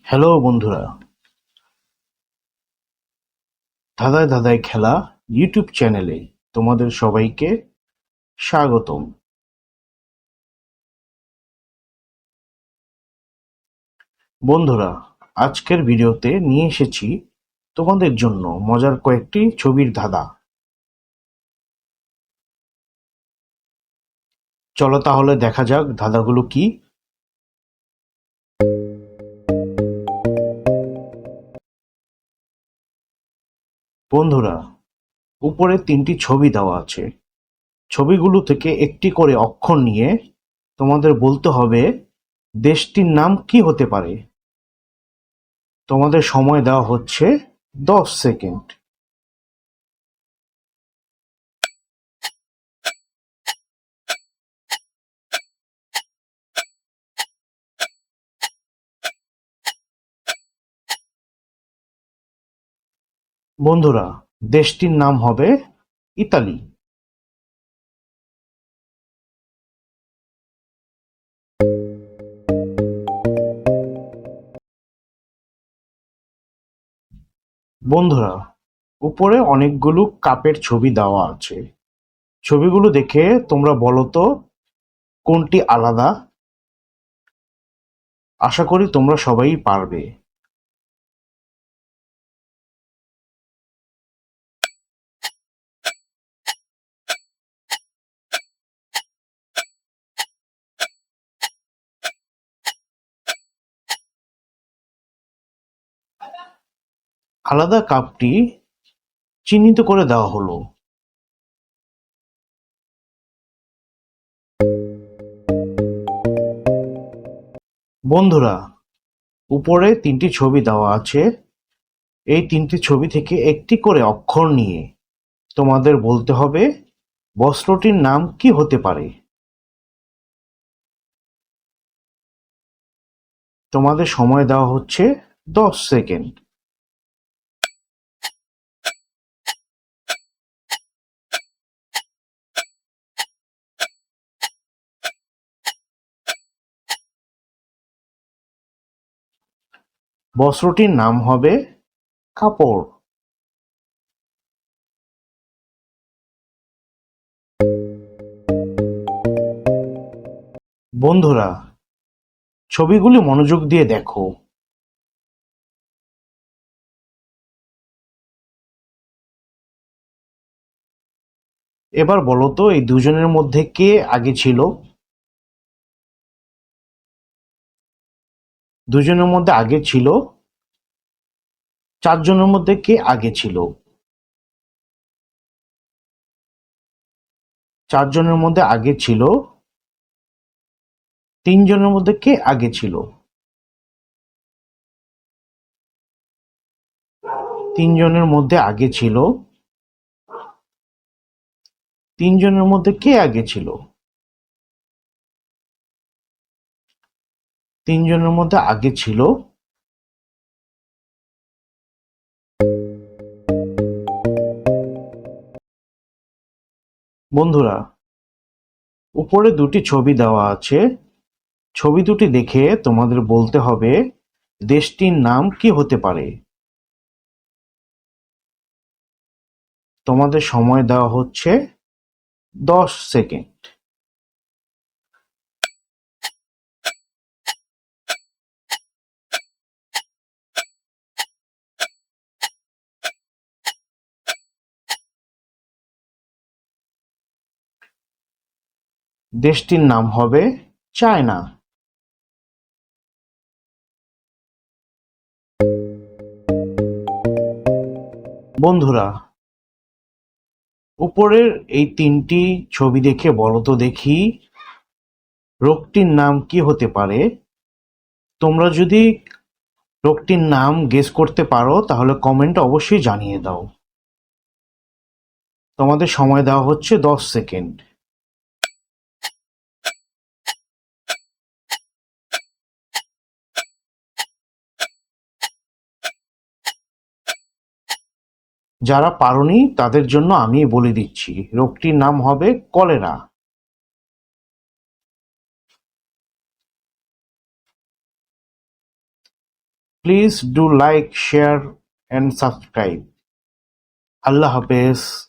Hello বন্ধুরা, ধাঁধায় ধাঁধায় খেলা YouTube চ্যানেলে তোমাদের সবাইকে স্বাগতম। বন্ধুরা, আজকের ভিডিওতে নিয়ে এসেছি তোমাদের জন্য মজার কয়েকটি ছবির ধাঁধা। চলো তাহলে দেখা যাক ধাঁধাগুলো কি। বন্ধুরা, উপরে তিনটি ছবি দেওয়া আছে। ছবিগুলো থেকে একটি করে অক্ষর নিয়ে তোমাদের বলতে হবে দেশটির নাম কি হতে পারে। তোমাদের সময় দেওয়া হচ্ছে 10 সেকেন্ড। বন্ধুরা, দেশটির নাম হবে ইতালি। বন্ধুরা, উপরে অনেকগুলো কাপের ছবি দেওয়া আছে। ছবিগুলো দেখে তোমরা বলো তো কোনটি আলাদা। আশা করি তোমরা সবাই পারবে। আলাদা কাপটি চিহ্নিত করে দেওয়া হলো। বন্ধুরা, উপরে তিনটি ছবি দেওয়া আছে। এই তিনটি ছবি থেকে একটি করে অক্ষর নিয়ে তোমাদের বলতে হবে বস্ত্রটির নাম কি হতে পারে। তোমাদের সময় দেওয়া হচ্ছে 10 সেকেন্ড। বস্ত্রটির নাম হবে কাপড়। বন্ধুরা, ছবিগুলি মনোযোগ দিয়ে দেখো। এবার বলো তো এই দুজনের মধ্যে কে আগে ছিল। দুজনের মধ্যে আগে ছিল। চারজনের মধ্যে কে আগে ছিল। চারজনের মধ্যে আগে ছিল। তিনজনের মধ্যে কে আগে ছিল। তিনজনের মধ্যে আগে ছিল। তিনজনের মধ্যে কে আগে ছিল। তিনজনের মধ্যে আগে ছিল। বন্ধুরা, উপরে দুটি ছবি দেওয়া আছে। ছবি দুটি দেখে তোমাদের বলতে হবে দেশটির নাম কি হতে পারে। তোমাদের সময় দেওয়া হচ্ছে 10 সেকেন্ড। দেশটির নাম হবে চায়না। বন্ধুরা, উপরের এই তিনটি ছবি দেখে বলো তো দেখি রোগটির নাম কি হতে পারে। তোমরা যদি রোগটির নাম গেস করতে পারো তাহলে কমেন্টে অবশ্যই জানিয়ে দাও। তোমাদের সময় দেওয়া হচ্ছে 10 সেকেন্ড। যারা পারোনি তাদের জন্য আমি বলে দিচ্ছি রোগটির নাম হবে cholera. Please do like, share and subscribe. আল্লাহ হাফেজ।